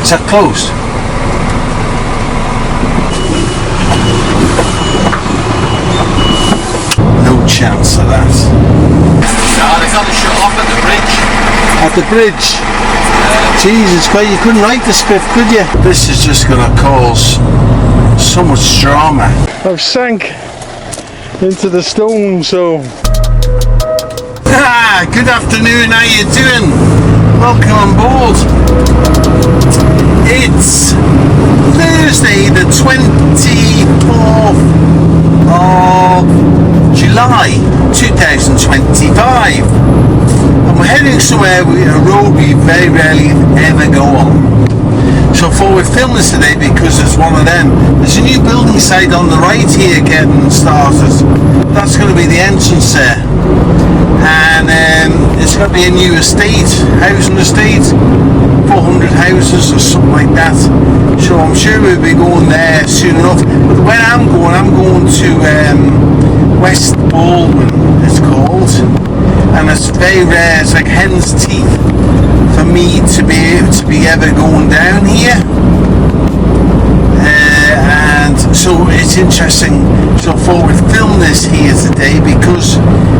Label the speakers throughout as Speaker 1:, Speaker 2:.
Speaker 1: Is that closed? No chance of that.
Speaker 2: No, they got to shut off at the bridge.
Speaker 1: At the bridge? Jesus Christ, you couldn't write the script, could you? This is just going to cause so much drama. I've sank into the stone, so... Good afternoon, how you doing? Welcome on board. It's Thursday the 24th of July 2025 and we're heading somewhere with a road we very rarely ever go on. So I thought we'd film this today because it's one of them. There's a new building site on the right here getting started. That's going to be the entrance there. And it's going to be a new estate, housing estate, 400 houses or something like that. So I'm sure we'll be going there soon enough. But where I'm going to West Balden, it's called. And it's very rare, it's like hen's teeth for me to be ever going down here. And so it's interesting. So I thought we'd film this here today because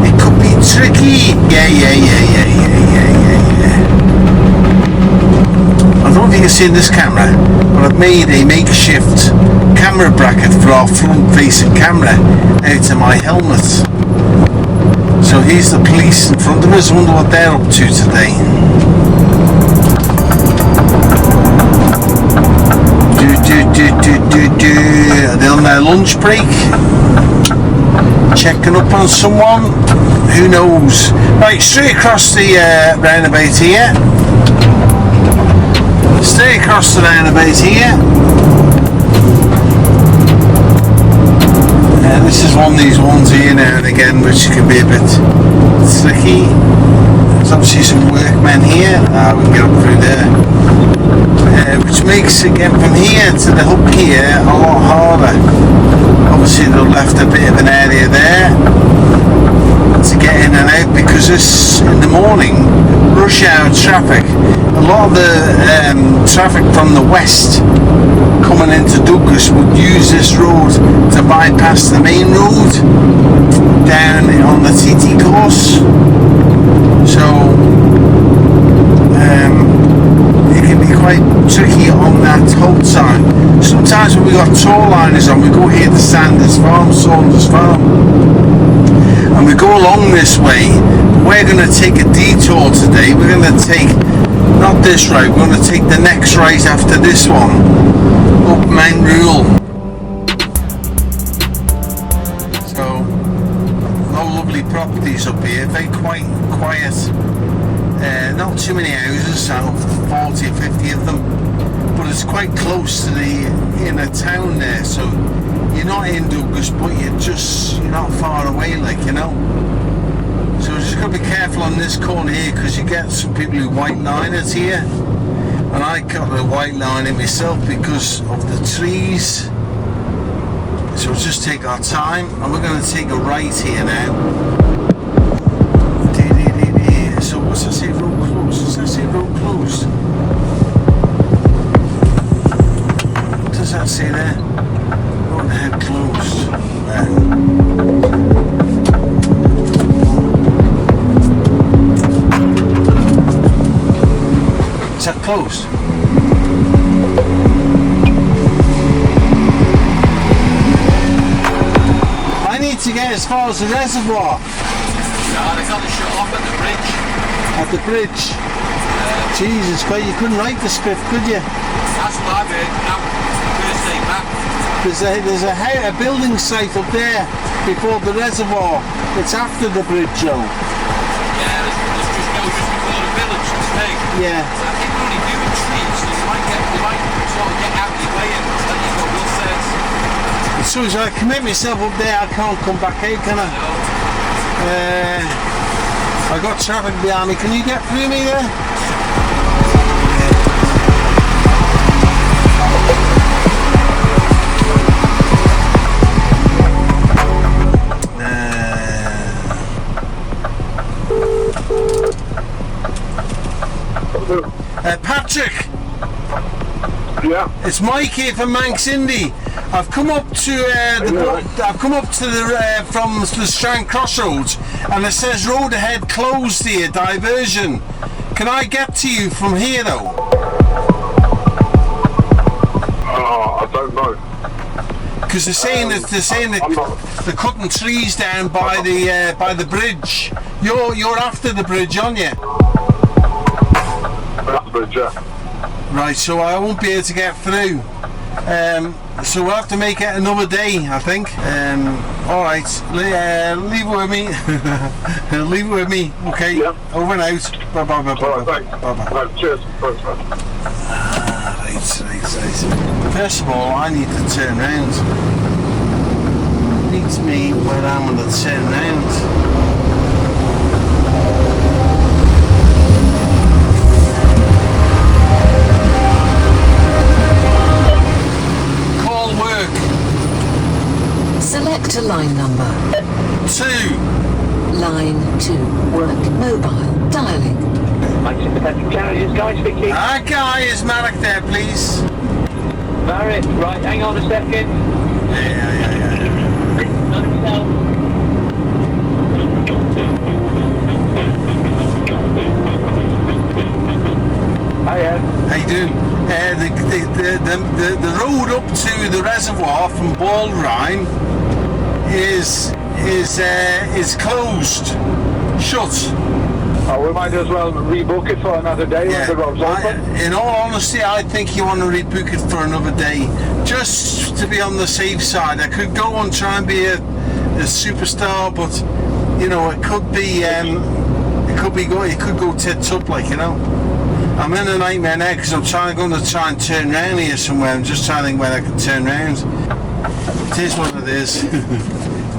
Speaker 1: it could be tricky. Yeah. I don't know if you can see in this camera, but I've made a makeshift camera bracket for our front facing camera out of my helmet. So here's the police in front of us. I wonder what they're up to today. Are they on their lunch break? Checking up on someone? Who knows? Right, straight across the roundabout here. Straight across the roundabout here. This is one of these ones here now and again which can be a bit tricky. There's obviously some workmen here. We can get up through there. Which makes it getting from here to the hook here a lot harder. Obviously they've left a bit of an area there to get in and out because this in the morning rush hour traffic. A lot of the traffic from the west coming into Douglas would use this road to bypass the main road down on the TT course. So it can be quite tricky on that whole time. Sometimes when we got tour liners on, we go here to Saunders Farm, and we go along this way. We're going to take a detour today. We're going to take, not this right, we're going to take the next right after this one, up Mount Rule. So, no lovely properties up here, very quiet. Not too many houses, 40 or 50 of them, but it's quite close to the inner town there, so you're not in Douglas, but you're not far away, like, you know. So just got to be careful on this corner here because you get some people who white line it here, and I got a white line it myself because of the trees. So we'll just take our time, and we're going to take a right here now. So what's that say, road closed? Does that say road closed? What does that say there? Road ahead closed. Is that closed? I need to get as far as the reservoir.
Speaker 2: No, they got to shut off at the bridge.
Speaker 1: At the bridge? Jesus Christ, you couldn't write the script, could you?
Speaker 2: That's what I've heard. First day back.
Speaker 1: There's a building site up there before the reservoir. It's after the bridge, Joe.
Speaker 2: Yeah, there's just before the village to stay.
Speaker 1: Yeah.
Speaker 2: So I think we're only doing trees, so you might sort of get out of your way and tell you what Will says.
Speaker 1: As soon as I commit myself up there, I can't come back out, can I?
Speaker 2: No.
Speaker 1: I got traffic behind me. Can you get through me there? Patrick!
Speaker 3: Yeah.
Speaker 1: It's Mike here from Manx Indy. I've come up to the from the Strand Crossroads, and it says road ahead closed here, diversion. Can I get to you from here though?
Speaker 3: I don't know.
Speaker 1: Because they're saying they're cutting trees down by the bridge. You're after the bridge, aren't you?
Speaker 3: That's the bridge, yeah.
Speaker 1: Right, so I won't be able to get through. So we'll have to make it another day, I think. Alright, leave it with me. Leave it with me, okay?
Speaker 3: Yeah.
Speaker 1: Over and out. Bye bye bye bye.
Speaker 3: Alright, thanks.
Speaker 1: Bye.
Speaker 3: Right, cheers. Thanks, man.
Speaker 1: Right. First of all, I need to turn round. It needs me where I'm going to turn round.
Speaker 4: Select a line number.
Speaker 1: 2.
Speaker 4: Line 2. Work mobile. Dialing.
Speaker 5: Manx Independent Carriers, Guy speaking.
Speaker 1: Hi Guy, is Marek there please?
Speaker 5: Barrett, right, hang on a second.
Speaker 1: Yeah.
Speaker 5: Not himself. Hiya.
Speaker 1: How you doing? The road up to the reservoir from Balden is closed, shut.
Speaker 3: Oh, we might as well rebook it for another day when the road's open.
Speaker 1: In all honesty, I think you want to rebook it for another day, just to be on the safe side. I could go and try and be a superstar, but you know it could go tits up, like, you know. I'm in a nightmare now because I'm going to try and turn around here somewhere. I'm just trying to think where I can turn around. It is what it is.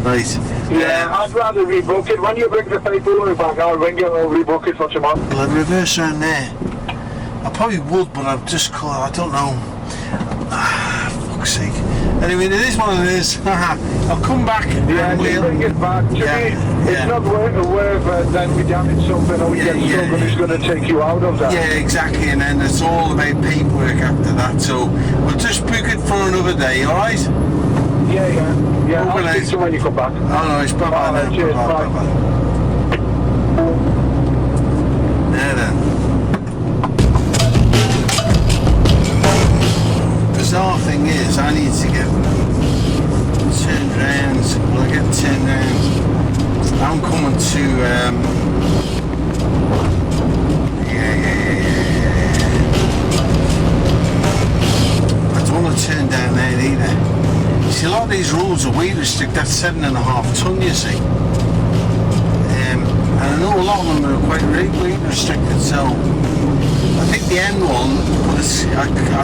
Speaker 1: Right.
Speaker 3: Yeah, I'd rather rebook it. When you bring the paperwork back, I'll ring you and I'll rebook it for tomorrow.
Speaker 1: Will I reverse around there? I probably would, but I've just I don't know. Fuck's sake. Anyway, it is what it is. I'll come back and we'll
Speaker 3: bring it back. To me, it's not worth then we damage something or we get stuck and it's going to take you out of that.
Speaker 1: Yeah, exactly, and then it's all about paperwork after that, so we'll just book it for another day, alright?
Speaker 3: Yeah, I'll speak to you when you come back.
Speaker 1: Oh no, it's bye-bye now.
Speaker 3: Cheers,
Speaker 1: Bye. There then. Bizarre thing is, I need to get turned round. Will I get turned round? I'm coming to, I don't want to turn down there either. See, a lot of these roads are weight restricted. That's 7.5 ton, you see. And I know a lot of them are quite weight restricted, so I think the end one, I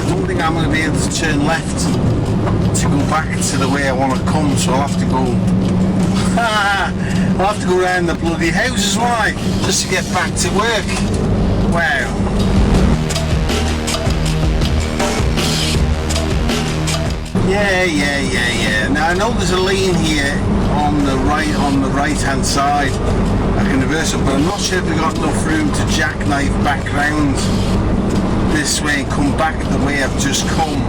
Speaker 1: don't think I'm going to be able to turn left to go back to the way I want to come, so I'll have to go I'll have to go around the bloody houses, won't I, just to get back to work. Wow. Yeah. Now I know there's a lane here on the right hand side. I can reverse it, but I'm not sure if we've got enough room to jackknife back round this way and come back the way I've just come.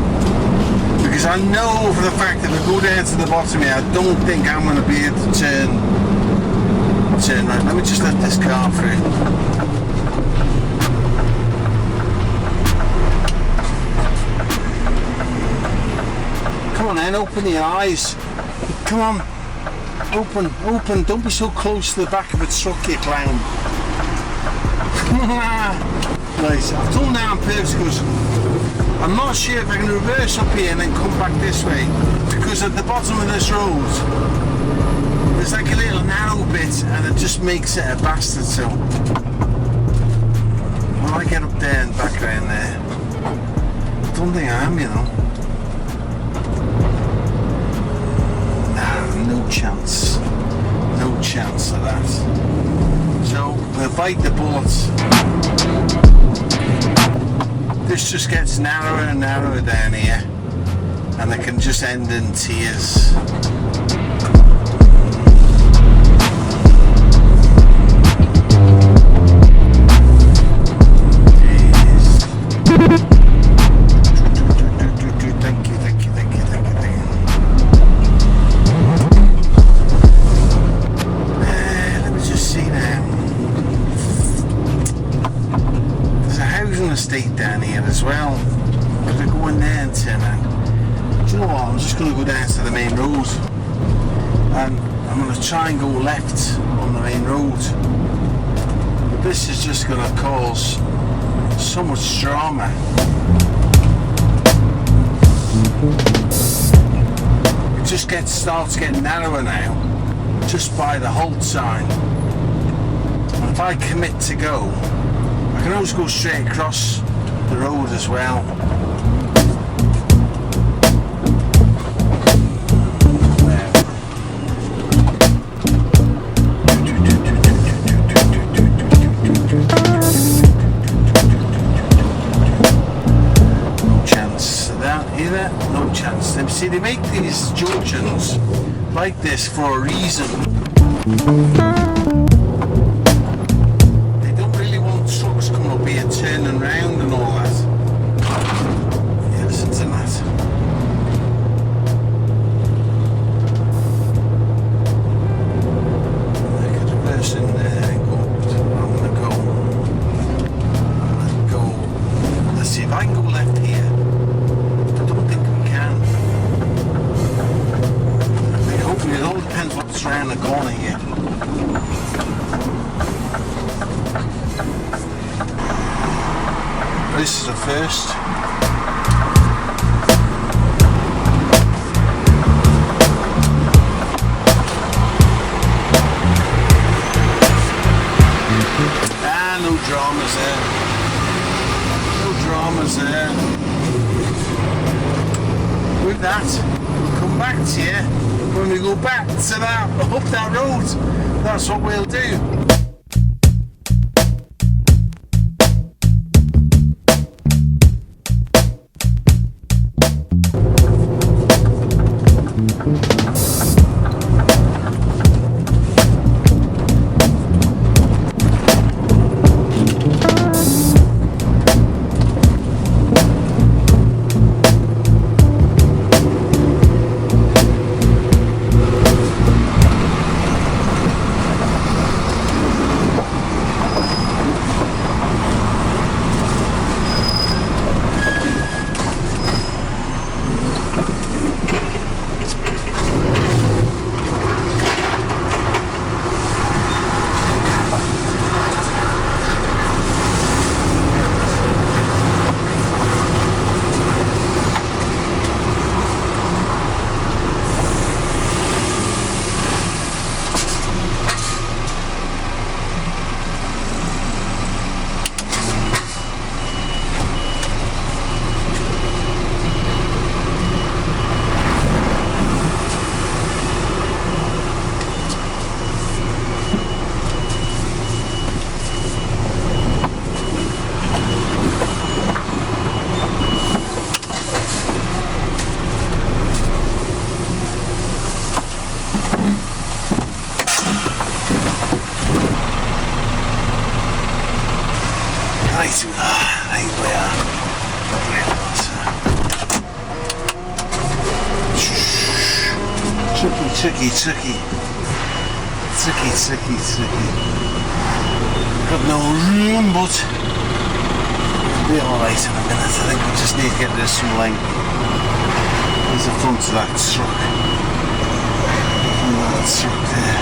Speaker 1: Because I know for the fact that if I go down to the bottom here, I don't think I'm going to be able to turn right. Let me just let this car through. Come on then, open your eyes. Come on. Open. Don't be so close to the back of a truck, you clown. Right, I've done that on purpose because I'm not sure if I can reverse up here and then come back this way. Because at the bottom of this road, there's like a little narrow bit and it just makes it a bastard, so when I get up there and back around there, I don't think I am, you know. No chance of that. So we'll bite the bullet. This just gets narrower and narrower down here, and it can just end in tears. housing estate down here as well. I'm going to go in there and turn around. Do you know what? I'm just going to go down to the main road, and I'm going to try and go left on the main road. But this is just going to cause so much drama. It just starts getting narrower now, just by the halt sign. And if I commit to go, I can always go straight across the road as well. No chance of that, hear that? No chance. See, they make these junctions like this for a reason. They don't really want trucks coming up here turning round and all that. Yeah, listen to that. I could reverse in there and go. I'm gonna go. Let's see if I can go left here. I don't think we can. Hopefully it all depends what's around the corner here. This is a first. No dramas there. No dramas there. With that, we'll come back to you when we go back to that, up that road. That's what we'll do. Tricky. Got no room, but it'll be alright in a minute. I think we just need to get this some length. There's the front of that truck. And that truck there.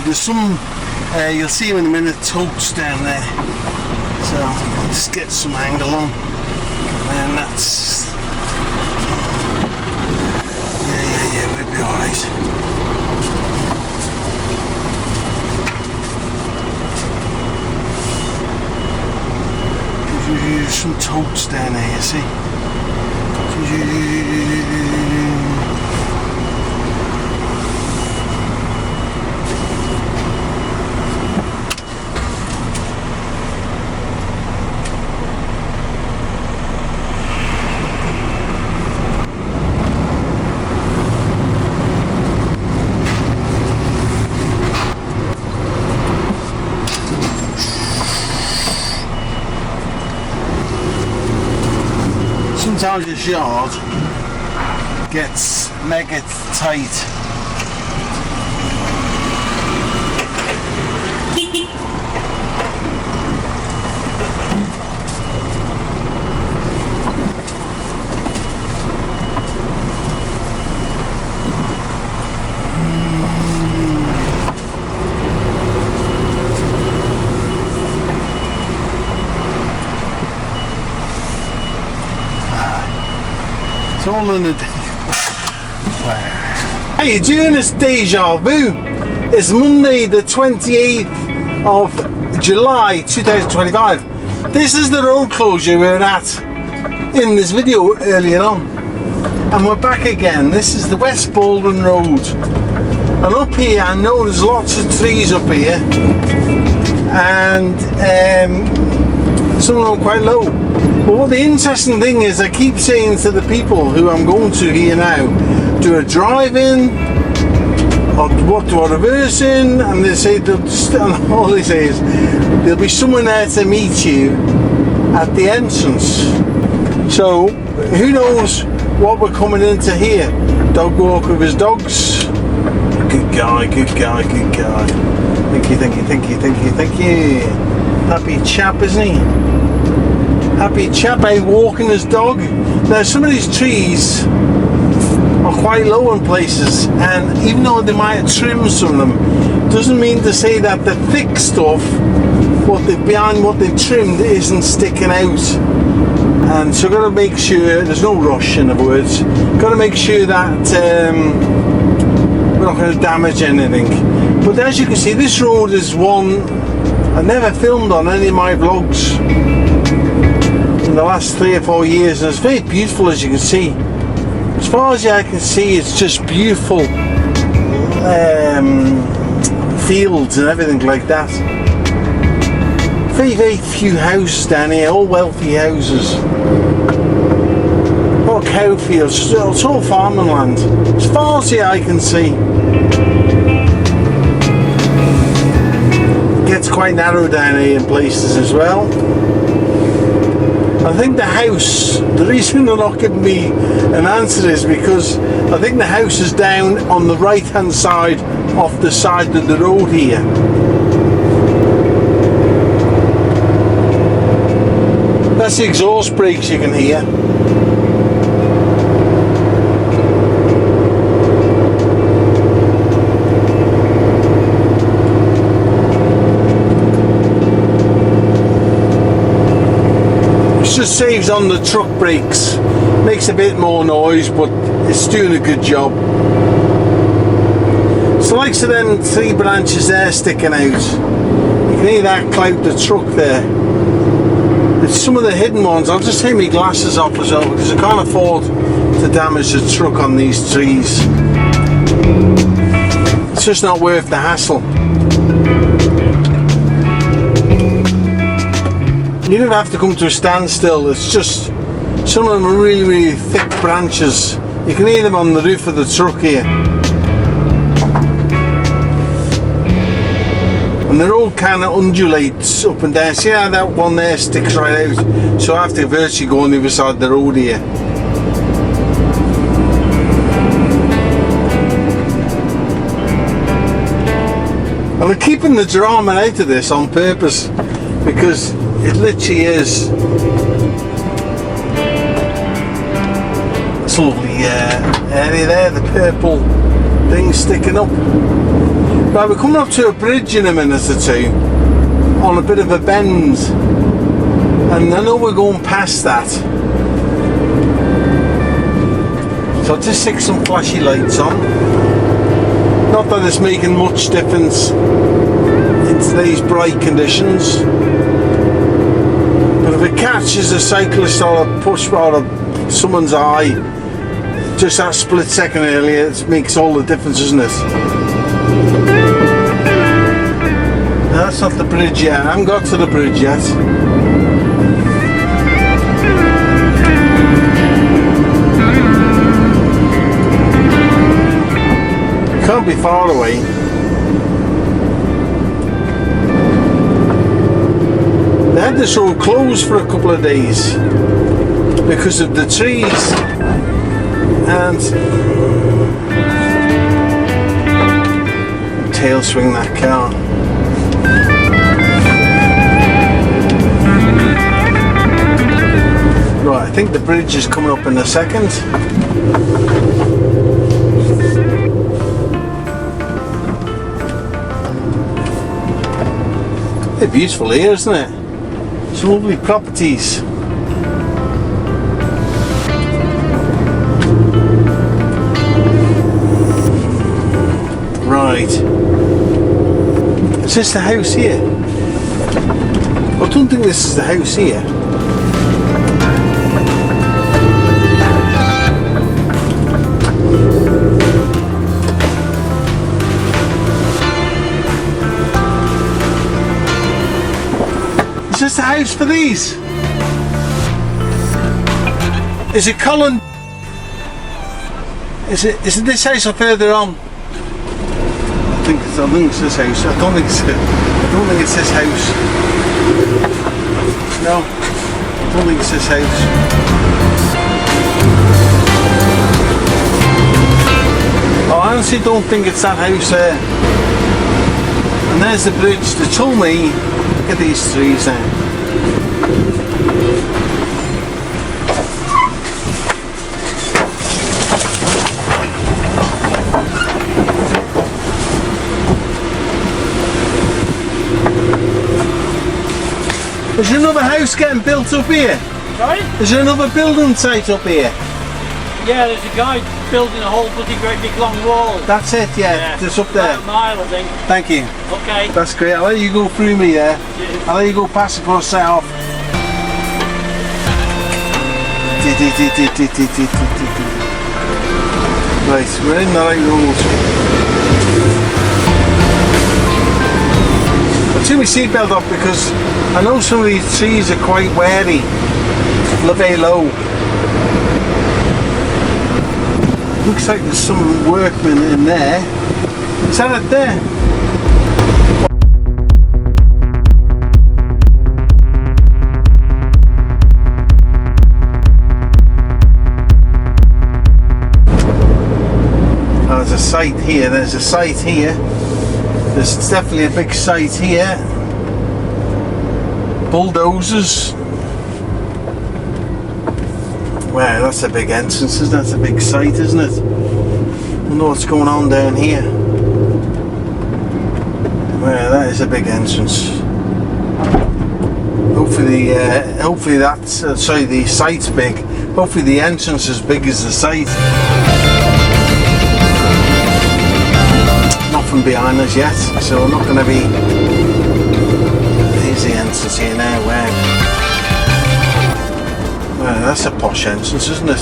Speaker 1: There's some, you'll see him in a minute, totes down there. So just get some angle on, and that's yeah, we'll be alright. There's some totes down there, you see. Sometimes this yard gets mega tight calling it. How you doing? It's Deja Vu. It's Monday the 28th of July 2025. This is the road closure we were at in this video earlier on. And we're back again. This is the West Balden Road. And up here, I know there's lots of trees up here. And some of them quite low. But what the interesting thing is, I keep saying to the people who I'm going to here now, do a drive-in, or what do a reverse-in, and they say, and all they say is, there'll be someone there to meet you at the entrance. So, who knows what we're coming into here? Dog walk with his dogs. Good guy, good guy, good guy. Thank you, thank you, thank you, thank you, thank you. Happy chap, isn't he? Happy chap, out walking his dog. Now, some of these trees are quite low in places, and even though they might trim some of them, doesn't mean to say that the thick stuff, behind what they've trimmed, isn't sticking out. And so, got to make sure there's no rush. In other words, got to make sure that we're not going to damage anything. But as you can see, this road is one I never filmed on any of my vlogs in the last 3 or 4 years, and it's very beautiful, as you can see. As far as I can see, it's just beautiful fields and everything like that. Very, very few houses down here, all wealthy houses. All cow fields, it's all farming land. As far as the eye can see. It gets quite narrow down here in places as well. I think the house, the reason they're not giving me an answer is because I think the house is down on the right hand side off the side of the road here. That's the exhaust brakes you can hear. Just saves on the truck brakes, makes a bit more noise, but it's doing a good job. So like so them 3 branches there sticking out, you can hear that clout the truck there. It's some of the hidden ones. I'll just take my glasses off as well, because I can't afford to damage the truck on these trees. It's just not worth the hassle. You don't have to come to a standstill. It's just some of them are really, really thick branches. You can hear them on the roof of the truck here. And they're all kind of undulates up and down. See how that one there sticks right out? So I have to virtually go on the other side of the road here. And we're keeping the drama out of this on purpose, because it literally is. It's lovely area there, the purple thing sticking up. Right, we're coming up to a bridge in a minute or two, on a bit of a bend. And I know we're going past that. So I'll just stick some flashy lights on. Not that it's making much difference in today's bright conditions. But if it catches a cyclist or a push or someone's eye, just that split second earlier, it makes all the difference, doesn't it? No, that's not the bridge yet. I haven't got to the bridge yet. Can't be far away. They had this road closed for a couple of days because of the trees, and tail swing that car. Right, I think the bridge is coming up in a second. It's beautiful here, isn't it? Some lovely properties. Right. Is this the house here? I don't think this is the house here. Is this the house for these? Is it Colin? Is it this house or further on? I think it's this house. I don't think it's this house. No, I don't think it's this house. I honestly don't think it's that house there. And there's the bridge. They told me, look at these trees there. Is there another house getting built up here?
Speaker 6: Sorry?
Speaker 1: Is there another building site up here?
Speaker 6: Yeah, there's a guy building a whole bloody great big long wall.
Speaker 1: That's it, yeah. Just up there.
Speaker 6: About a mile, I think.
Speaker 1: Thank you.
Speaker 6: Okay.
Speaker 1: That's great. I'll let you go through me there.
Speaker 6: Cheers.
Speaker 1: I'll let you go past it before I set off. Right, we're in the right road. I took my seatbelt off because I know some of these trees are quite wary. Very low. Looks like there's some workmen in there. Is that it there? Oh, there's a site here, there's a site here. There's definitely a big site here. Bulldozers. Wow, that's a big entrance, isn't it? That's a big site, isn't it? I wonder what's going on down here. Wow, that is a big entrance. Hopefully that's, sorry, the site's big. Hopefully the entrance is as big as the site. Nothing behind us yet, so we're not going to be... There's the entrance here now, wow. Well, that's a posh entrance, isn't it?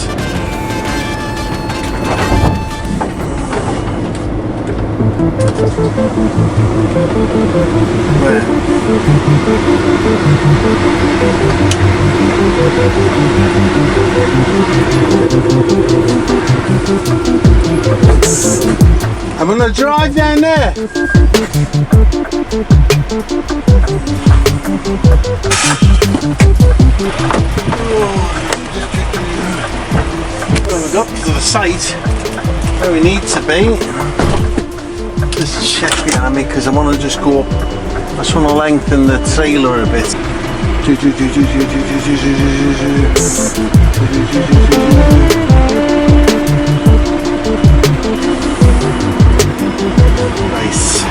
Speaker 1: Where? I'm gonna drive down there. Well, we got to the site where we need to be. Just check behind me because I want to just go up. I just want to lengthen the trailer a bit. Nice.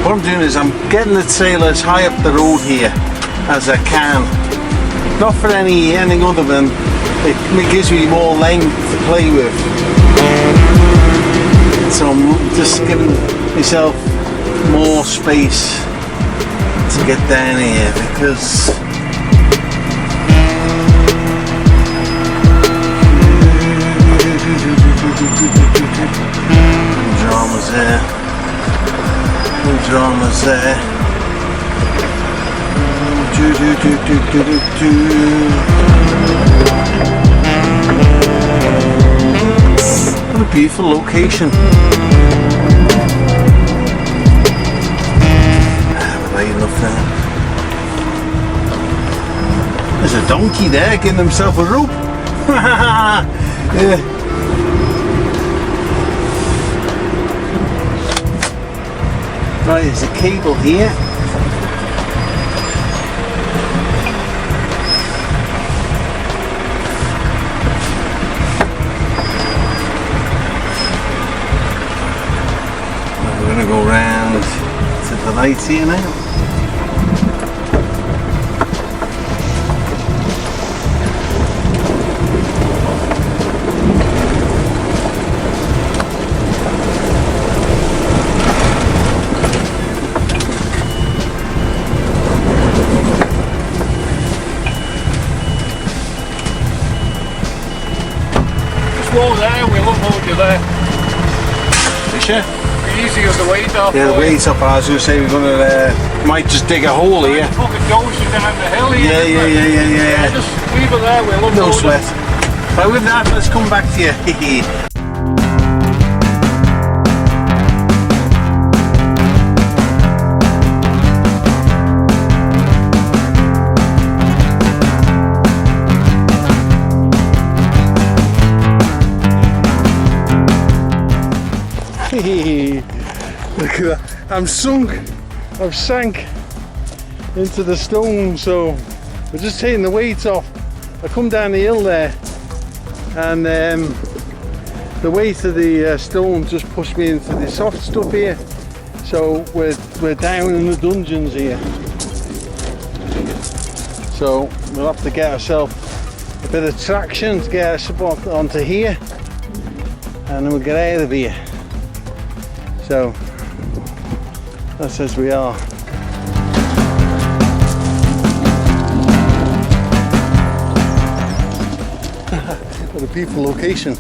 Speaker 1: What I'm doing is I'm getting the trailer as high up the road here as I can. Not for anything other than it gives me more length to play with. So I'm just giving myself more space to get down here because no dramas there. No dramas there. What a beautiful location. Right enough there. There's a donkey there getting himself a rope. Yeah. Right, there's a cable here. We're going to go round to the lights here now.
Speaker 6: go there, we'll unload you there.
Speaker 1: You sure?
Speaker 6: Be easy as the weight off.
Speaker 1: Yeah, the weight's up. I was going to say we're going to might just dig a hole here.
Speaker 6: Fucking goes you down the hill here.
Speaker 1: Yeah.
Speaker 6: Just leave it there, we'll unload
Speaker 1: No
Speaker 6: it.
Speaker 1: sweat. Right, with that, let's come back to you. Look at that. I've sank into the stone, so we're just taking the weights off. I come down the hill there and the weight of the stone just pushed me into the soft stuff here, so we're down in the dungeons here, so we'll have to get ourselves a bit of traction to get us up onto here, and then we'll get out of here. So that's as we are. What a beautiful location.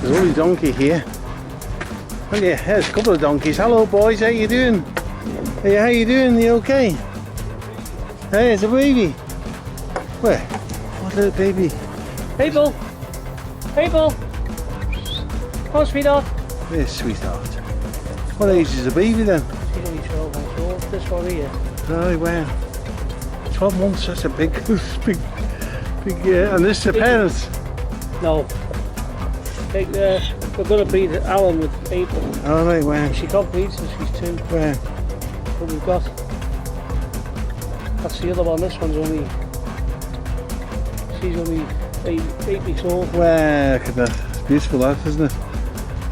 Speaker 1: There's only donkey here. Oh yeah, there's a couple of donkeys. Hello boys, how you doing? Hey, how you doing? You okay? Hey, it's a baby. Where? What little baby?
Speaker 6: People! People! Come on, sweetheart.
Speaker 1: There's sweetheart. What age is the baby then?
Speaker 6: She's only 12 months old, this one here.
Speaker 1: Oh wow. 12 months, that's a big, big, and this is the parents?
Speaker 6: No. We're going to breed Alan with April.
Speaker 1: Oh right, wow.
Speaker 6: She can't breed since she's 2.
Speaker 1: Wow.
Speaker 6: But we've got, that's the other one, this one's only, she's only 8 weeks old.
Speaker 1: Wow, look at that. It's beautiful that, isn't it?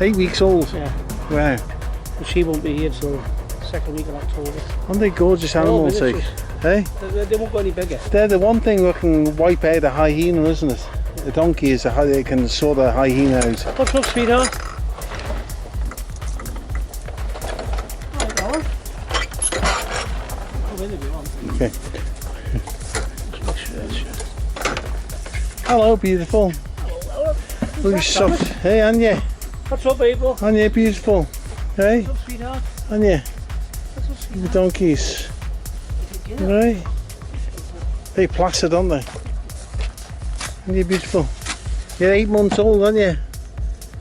Speaker 1: 8 weeks old.
Speaker 6: Yeah.
Speaker 1: Wow.
Speaker 6: But she won't be here till the second week of October.
Speaker 1: Aren't they gorgeous animals?
Speaker 6: miniatures.
Speaker 1: Hey?
Speaker 6: They won't go any bigger.
Speaker 1: They're the one thing that can wipe out a hyena, isn't it? The donkey is they can sort a hyena out.
Speaker 6: What's up, sweetheart? Come in if you want.
Speaker 1: Okay. Hello, beautiful. Look, you're soft. Hey, Anya.
Speaker 6: What's up, April?
Speaker 1: Anya, beautiful. Hey,
Speaker 6: What's up, sweetheart?
Speaker 1: Anya.
Speaker 6: What's up, sweetheart?
Speaker 1: The donkeys. Right. They placid, aren't they? You're beautiful. You're 8 months old, aren't you?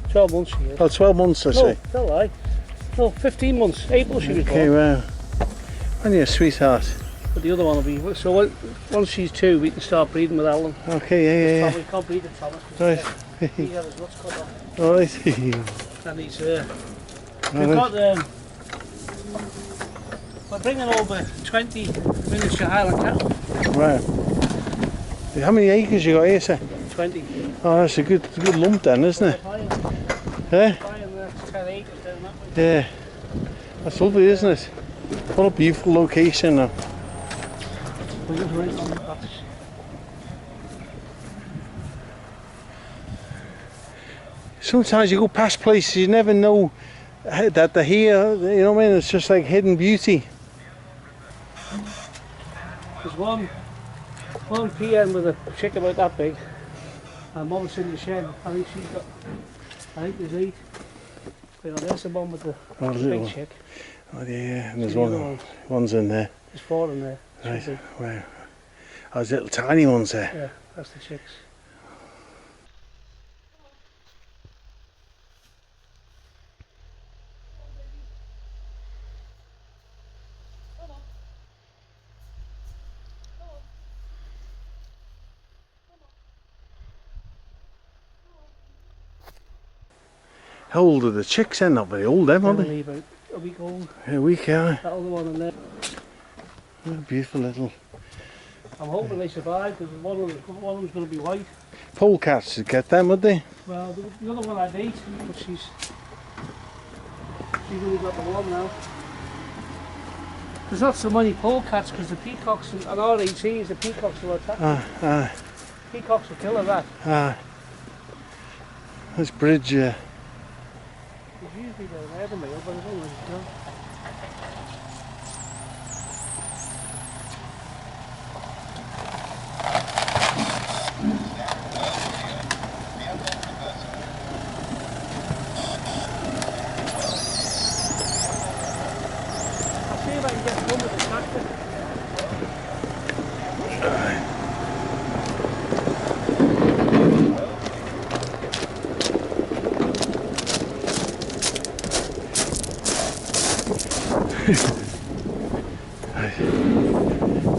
Speaker 6: 12 months she is.
Speaker 1: Oh, 12 months, I say.
Speaker 6: No, don't lie. No, 15 months. April she was
Speaker 1: Okay,
Speaker 6: born.
Speaker 1: wow. And you're a sweetheart.
Speaker 6: But the other one will be, so once she's 2 we can start breeding with Alan.
Speaker 1: Okay, yeah.
Speaker 6: We can't breed with Thomas.
Speaker 1: Right.
Speaker 6: He had his nuts cut off.
Speaker 1: Alright.
Speaker 6: And he's, we've got, we're bringing over 20 miniature Highland cattle.
Speaker 1: Wow. How many acres you got here, sir?
Speaker 6: 20.
Speaker 1: Oh, that's a good lump then, isn't it? Eh?
Speaker 6: 10 acres down that way.
Speaker 1: Yeah. That's lovely, isn't it? What a beautiful location now.
Speaker 6: We're just right on the patch.
Speaker 1: Sometimes you go past places you never know that they're here, you know what I mean? It's just like hidden beauty.
Speaker 6: There's one PM with a chick about that big, and Mum's in the shed. I think she's got, I think there's 8. You know, there's the one with the big
Speaker 1: one.
Speaker 6: chick.
Speaker 1: Oh yeah, and there's
Speaker 6: The other
Speaker 1: one's in there.
Speaker 6: There's 4 in there.
Speaker 1: Right, wow. Oh, there's little tiny ones there.
Speaker 6: Yeah, that's the chicks.
Speaker 1: How old are the chicks then? Not very old then, are they?
Speaker 6: Only about a week old.
Speaker 1: A week, yeah.
Speaker 6: That other one in there.
Speaker 1: Oh, beautiful little
Speaker 6: I'm hoping they survive because one of them's going to be white.
Speaker 1: polecats. Would get them, would they?
Speaker 6: Well, the other one had 8, but she's only got the one now. There's not so many polecats because the peacocks and RETs, the peacocks will attack. Peacocks will kill her, that.
Speaker 1: This bridge.
Speaker 6: There's usually down there, the mail, but I don't know.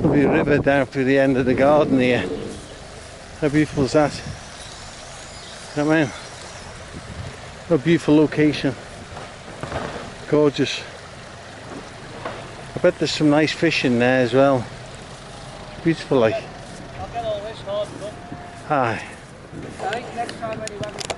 Speaker 1: There'll be a river down through the end of the garden here. How beautiful is that? Come in. What a beautiful location. Gorgeous. I bet there's some nice fish in there as well. It's beautiful, like.
Speaker 6: I'll get all this hard done.
Speaker 1: Aye.
Speaker 6: I think next time when you have it.